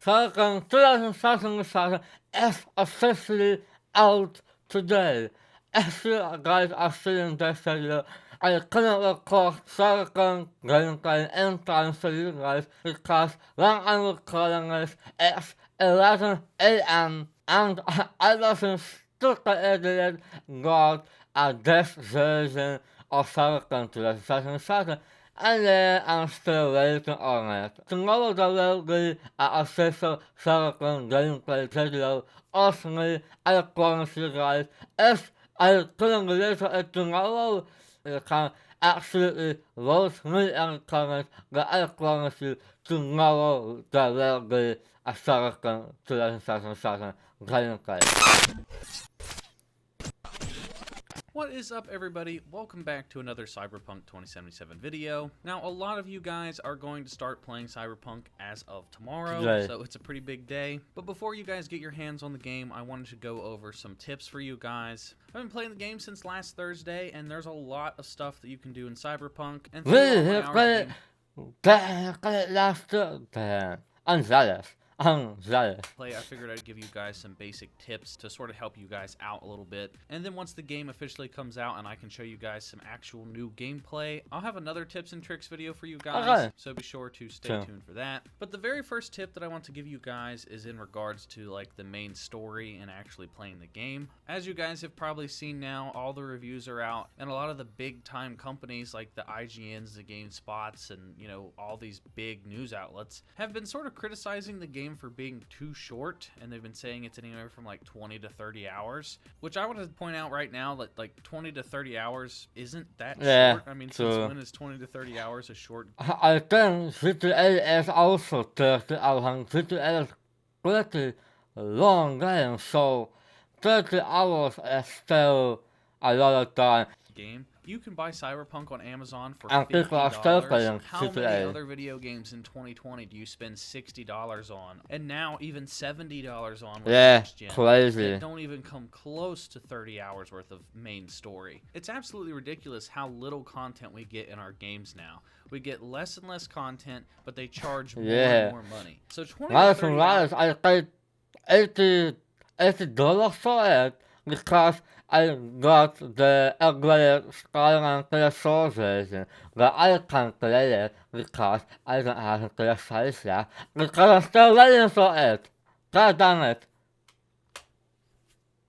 Cyberpunk 2077 is officially out today. If you guys are seeing this video, I couldn't record Cyberpunk gameplay in time for you guys because when I'm recording this, it's 11 a.m. and I wasn't stupid idiot got this version of Cyberpunk 2077 and then I'm still waiting on it. Tomorrow there will be an official Cyberpunk gameplay video of me. I promise you guys. If I couldn't release it tomorrow, you can absolutely roast me in the comments, but I promise you tomorrow there will be a Cyberpunk 2077 gameplay. What is up, everybody? Welcome back to another Cyberpunk 2077 video. Now, a lot of you guys are going to start playing Cyberpunk as of tomorrow, so it's a pretty big day. But before you guys get your hands on the game, I wanted to go over some tips for you guys. I've been playing the game since last Thursday, and there's a lot of stuff that you can do in Cyberpunk. And I'm jealous. I figured I'd give you guys some basic tips to sort of help you guys out a little bit. And then once the game officially comes out and I can show you guys some actual new gameplay, I'll have another tips and tricks video for you guys. So be sure to stay tuned for that. But the very first tip that I want to give you guys is in regards to like the main story and actually playing the game. As you guys have probably seen now, all the reviews are out, and a lot of the big time companies like the IGNs, the GameSpots, and you know, all these big news outlets have been sort of criticizing the game for being too short, and they've been saying it's anywhere from like 20 to 30 hours, which I want to point out right now that like 20 to 30 hours isn't that short. I mean, since when is 20 to 30 hours a short? I think GTA is also 30 hours. GTA is pretty long game, so 30 hours is still a lot of time. Game. You can buy Cyberpunk on Amazon for and people are still playing How many other video games in 2020 do you spend $60 on? And now even $70 on with next gen. Crazy. That don't even come close to 30 hours worth of main story. It's absolutely ridiculous how little content we get in our games now. We get less and less content, but they charge more and more money. So 20 to 30 hours. I paid $80 for it because I got the upgraded Skyline PS4 version, but I can't play it because I don't have a PS5 yet, because I'm still waiting for it. God damn it.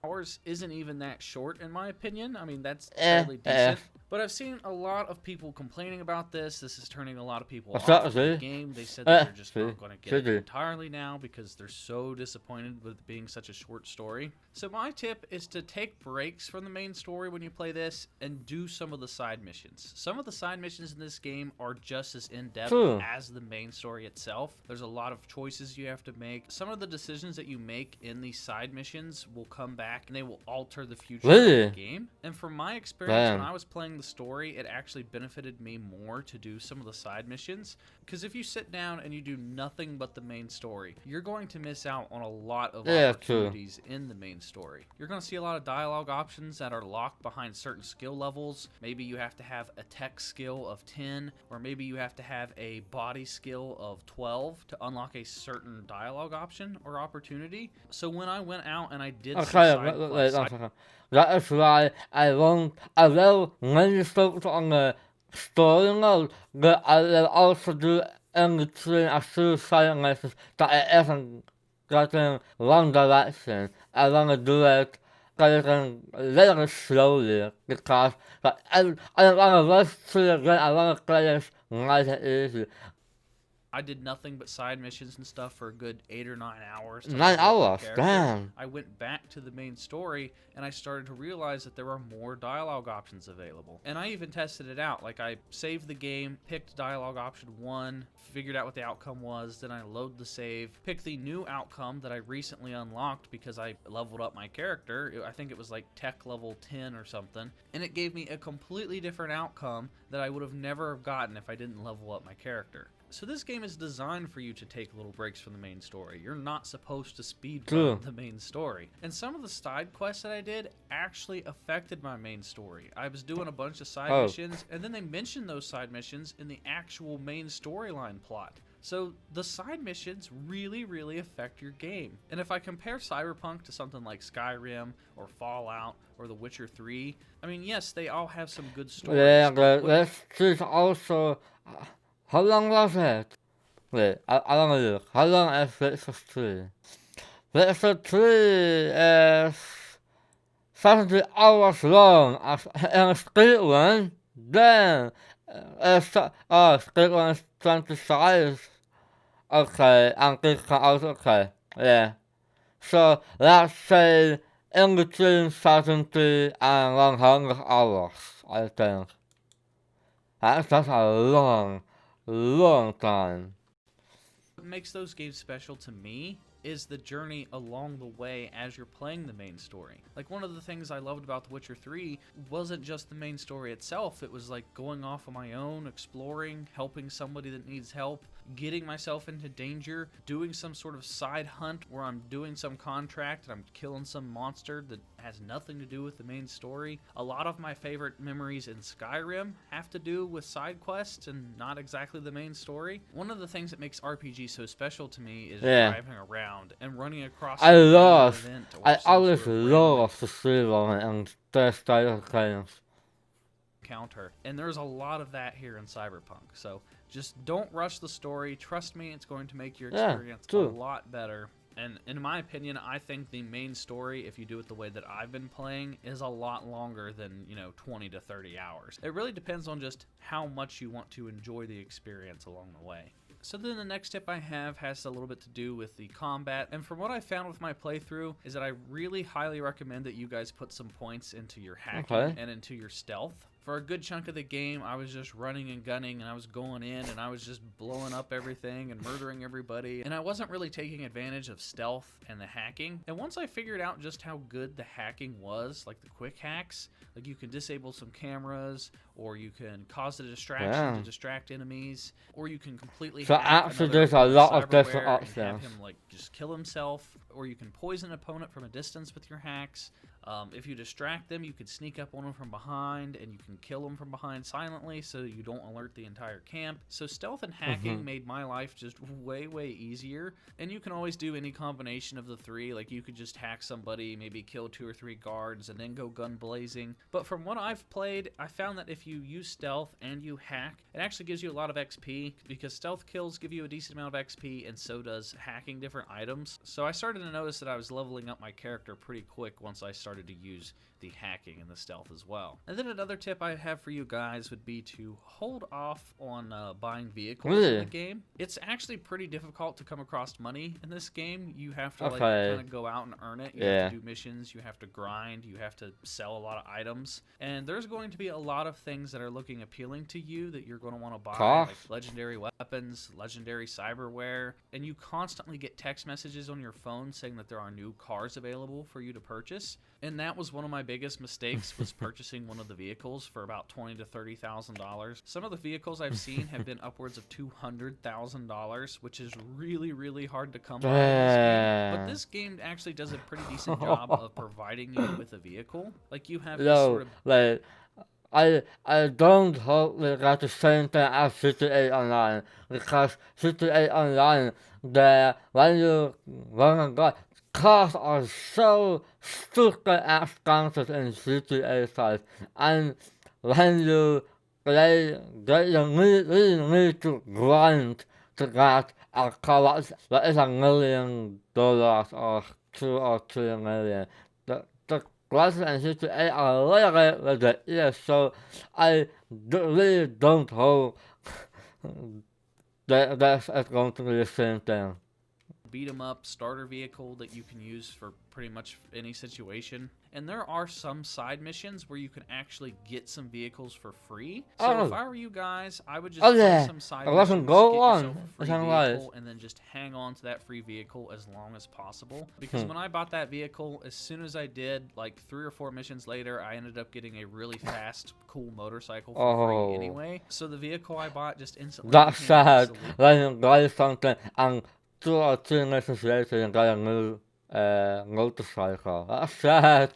Hours isn't even that short in my opinion. I mean, that's fairly decent. But I've seen a lot of people complaining about this. This is turning a lot of people off the game. They said that they're just not going to get it entirely now because they're so disappointed with it being such a short story. So my tip is to take breaks from the main story when you play this and do some of the side missions. Some of the side missions in this game are just as in-depth as the main story itself. There's a lot of choices you have to make. Some of the decisions that you make in these side missions will come back and they will alter the future of the game. And from my experience, when I was playing the story, it actually benefited me more to do some of the side missions, because if you sit down and you do nothing but the main story, you're going to miss out on a lot of opportunities in the main story. You're going to see a lot of dialogue options that are locked behind certain skill levels. Maybe you have to have a tech skill of 10, or maybe you have to have a body skill of 12 to unlock a certain dialogue option or opportunity. So when I went out and I did that is why I will mainly focus on the story mode, but I will also do in between a few side missions that it isn't getting wrong direction. I want to do it getting a little slowly because I don't want to rush through the game. I want to play this nice and easy. I did nothing but side missions and stuff for a good 8 or 9 hours. 9 hours? Damn. I went back to the main story and I started to realize that there were more dialogue options available. And I even tested it out. Like, I saved the game, picked dialogue option 1, figured out what the outcome was, then I load the save, picked the new outcome that I recently unlocked because I leveled up my character. I think it was like tech level 10 or something. And it gave me a completely different outcome that I would have never have gotten if I didn't level up my character. So this game is designed for you to take little breaks from the main story. You're not supposed to speedrun the main story. And some of the side quests that I did actually affected my main story. I was doing a bunch of side missions, and then they mentioned those side missions in the actual main storyline plot. So the side missions really, really affect your game. And if I compare Cyberpunk to something like Skyrim or Fallout or The Witcher 3, I mean, yes, they all have some good stories. Yeah, let's choose also. How long was it? Wait, I want to look. How long is Witcher 3? Witcher 3 is 70 hours long. And Street one, then. Street one is 25. Okay, and this can also, okay, yeah. So let's say in between 70 and 100 hours, I think. That's a long time. What makes those games special to me is the journey along the way as you're playing the main story. Like, one of the things I loved about The Witcher 3 wasn't just the main story itself. It was like going off on my own, exploring, helping somebody that needs help, getting myself into danger, doing some sort of side hunt where I'm doing some contract and I'm killing some monster that has nothing to do with the main story. A lot of my favorite memories in Skyrim have to do with side quests and not exactly the main story. One of the things that makes RPG so special to me is driving around and running across I always love to see them and test games. Counter, and there's a lot of that here in Cyberpunk. So just don't rush the story. Trust me, it's going to make your experience a lot better. And in my opinion, I think the main story, if you do it the way that I've been playing, is a lot longer than, 20 to 30 hours. It really depends on just how much you want to enjoy the experience along the way. So then the next tip I have has a little bit to do with the combat, and from what I found with my playthrough is that I really highly recommend that you guys put some points into your hacking and into your stealth. For a good chunk of the game, I was just running and gunning, and I was going in, and I was just blowing up everything and murdering everybody, and I wasn't really taking advantage of stealth and the hacking. And once I figured out just how good the hacking was, like the quick hacks, like you can disable some cameras, or you can cause a distraction to distract enemies, or you can completely hack there's a lot of different options. Have him just kill himself, or you can poison an opponent from a distance with your hacks. If you distract them, you can sneak up on them from behind, and you can kill them from behind silently so you don't alert the entire camp. So stealth and hacking made my life just way, way easier. And you can always do any combination of the three. Like, you could just hack somebody, maybe kill 2 or 3 guards, and then go gun blazing. But from what I've played, I found that if you use stealth and you hack, it actually gives you a lot of XP, because stealth kills give you a decent amount of XP, and so does hacking different items. So I started to notice that I was leveling up my character pretty quick once I started to use the hacking and the stealth as well. And then another tip I have for you guys would be to hold off on buying vehicles in the game. It's actually pretty difficult to come across money in this game. You have to kind of go out and earn it. You have to do missions, you have to grind, you have to sell a lot of items. And there's going to be a lot of things that are looking appealing to you that you're going to want to buy, like legendary weapons, legendary cyberware, and you constantly get text messages on your phone saying that there are new cars available for you to purchase. And that was one of my biggest mistakes, was purchasing one of the vehicles for about $20,000 to $30,000. Some of the vehicles I've seen have been upwards of $200,000, which is really, really hard to come by in this game. But this game actually does a pretty decent job of providing you with a vehicle. Like, you have this sort of... I don't hope we got the same thing as GTA Online, because GTA Online, when you run and gun, cars are so stupid expensive in GTA 5, and when you play, you really need to grind to get a car that is $1 million or 2 or 3 million. The prices in GTA are really ridiculous, so I really don't hope that it's going to be the same thing. Beat 'em up starter vehicle that you can use for pretty much any situation. And there are some side missions where you can actually get some vehicles for free. So if I were you guys, I would just play some side missions, get yourself a free vehicle, and then just hang on to that free vehicle as long as possible. Because when I bought that vehicle, as soon as I did, like 3 or 4 missions later, I ended up getting a really fast, cool motorcycle for free anyway. So the vehicle I bought just instantly... That's sad. When you buy something and 2 or 3 missions later you got a new motorcycle. That's sad.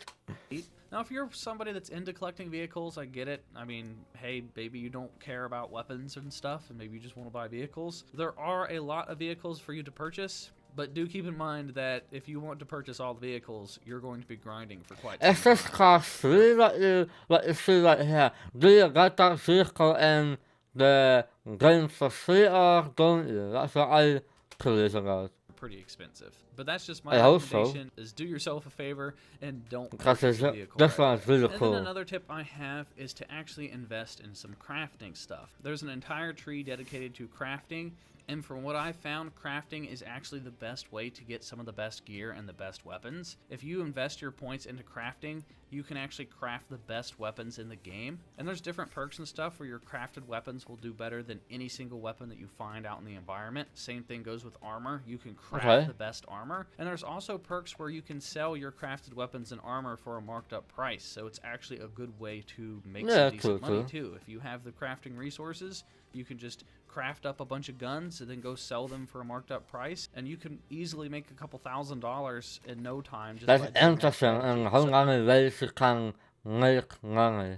Now, if you're somebody that's into collecting vehicles, I get it. I mean, hey, maybe you don't care about weapons and stuff, and maybe you just want to buy vehicles. There are a lot of vehicles for you to purchase, but do keep in mind that if you want to purchase all the vehicles, you're going to be grinding for quite some time. It's just costly, what you see right here. Do you get that vehicle in the game for free, or don't you? That's what I'm curious about. Pretty expensive, but that's just my recommendation. Is do yourself a favor and don't purchase the vehicle. This one's really cool. And then another tip I have is to actually invest in some crafting stuff. There's an entire tree dedicated to crafting, and from what I found, crafting is actually the best way to get some of the best gear and the best weapons. If you invest your points into crafting, you can actually craft the best weapons in the game. And there's different perks and stuff where your crafted weapons will do better than any single weapon that you find out in the environment. Same thing goes with armor. You can craft the best armor. And there's also perks where you can sell your crafted weapons and armor for a marked up price. So it's actually a good way to make some decent money too. If you have the crafting resources, you can just craft up a bunch of guns and then go sell them for a marked up price, and you can easily make a couple $1,000s in no time. Just that's interesting, and how many ways you can make money.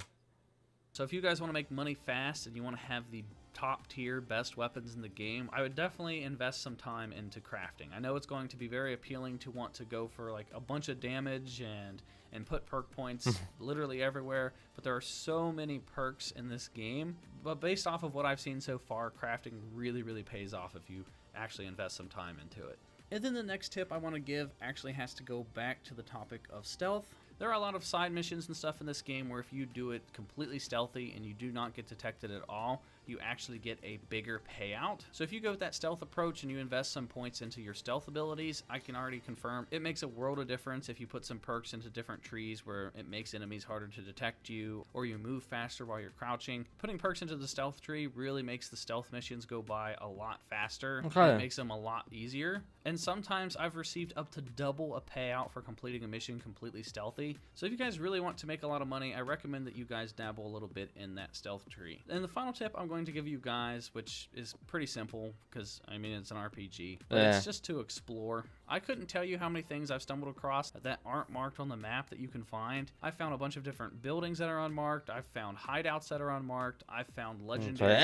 So if you guys want to make money fast and you want to have the top tier best weapons in the game, I would definitely invest some time into crafting. I know it's going to be very appealing to want to go for like a bunch of damage and put perk points literally everywhere, but there are so many perks in this game. But based off of what I've seen so far, crafting really pays off if you actually invest some time into it. And then the next tip I want to give actually has to go back to the topic of stealth. There are a lot of side missions and stuff in this game where if you do it completely stealthy and you do not get detected at all, you actually get a bigger payout. So if you go with that stealth approach and you invest some points into your stealth abilities, I can already confirm it makes a world of difference if you put some perks into different trees where it makes enemies harder to detect you, or you move faster while you're crouching. Putting perks into the stealth tree really makes the stealth missions go by a lot faster. It makes them a lot easier. And sometimes I've received up to double a payout for completing a mission completely stealthy. So if you guys really want to make a lot of money, I recommend that you guys dabble a little bit in that stealth tree. And the final tip I'm going to give you guys, which is pretty simple because I mean it's an RPG, but it's just to explore. I couldn't tell you how many things I've stumbled across that aren't marked on the map that you can find. I found a bunch of different buildings that are unmarked. I've found hideouts that are unmarked. I've found legendary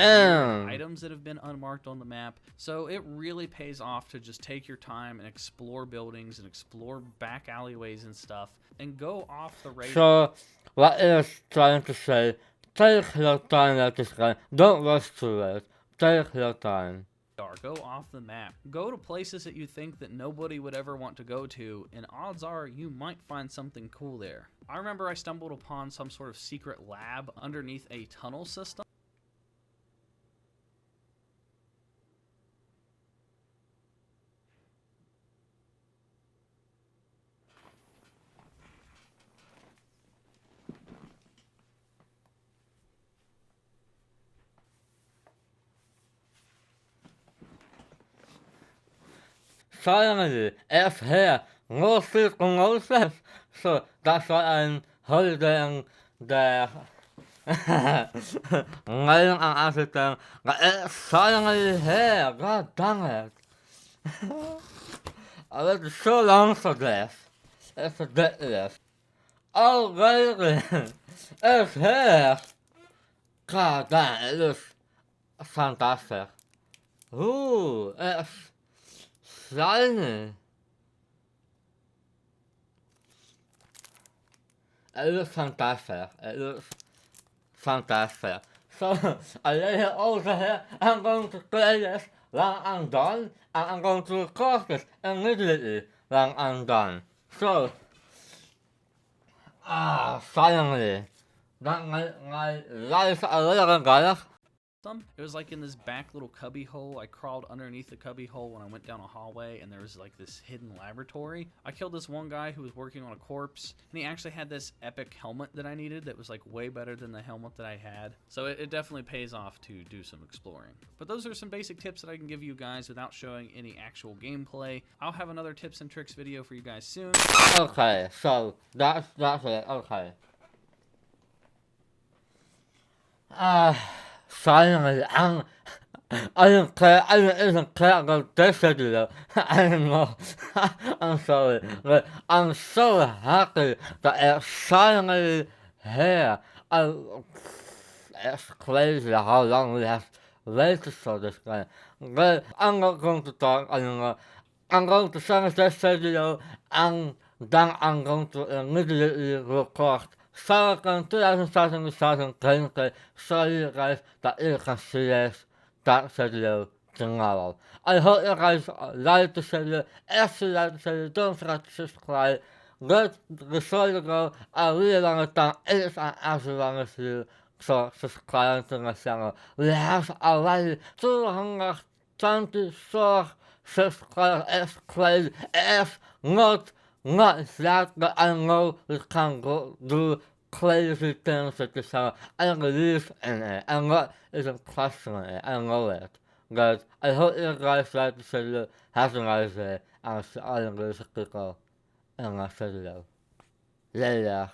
items that have been unmarked on the map. So it really pays off to just take your time and explore buildings and explore back alleyways and stuff and go off the radar. So what is trying to say, take your time at this game. Don't rush through it. Take your time. Go off the map. Go to places that you think that nobody would ever want to go to, and odds are you might find something cool there. I remember I stumbled upon some sort of secret lab underneath a tunnel system. Finally, it's here. No secret, so that's why I'm holding the ngayon ang ating it's finally here. God dang it. I waited so long for this. It's ridiculous. Oh, really? It's here. God dang, it looks fantastic. Ooh, it's shiny. It looks fantastic. It looks fantastic. So, I lay it over here. I'm going to play this when I'm done. And I'm going to record this immediately when I'm done. So, finally. That my life a little guys. It was like in this back little cubby hole. I crawled underneath the cubby hole when I went down a hallway, and there was like this hidden laboratory. I killed this one guy who was working on a corpse, and he actually had this epic helmet that I needed that was like way better than the helmet that I had. So it definitely pays off to do some exploring. But those are some basic tips that I can give you guys without showing any actual gameplay. I'll have another tips and tricks video for you guys soon. Okay, so that's it. Okay. Finally, I didn't care. I didn't care about this video. I don't know. I'm sorry, but I'm so happy that it's finally here. I, it's crazy how long we have waited for this game. But I'm not going to talk anymore. I'm going to finish this video and then I'm going to immediately record Cyberpunk 2077 gameplay so you guys that you can see this that video tomorrow. I hope you guys like the video. If you like the video, don't forget to subscribe. But before you go, I really want to thank each and every one of you for subscribing to my channel. We have already 224 subscribers. It's crazy. It's not that, but I know we can go do crazy things with the channel. I believe in it. I'm not even questioning it. I know it. Guys, I hope you guys like the video. Have a nice day. And I'll see all you guys in the next video. Later.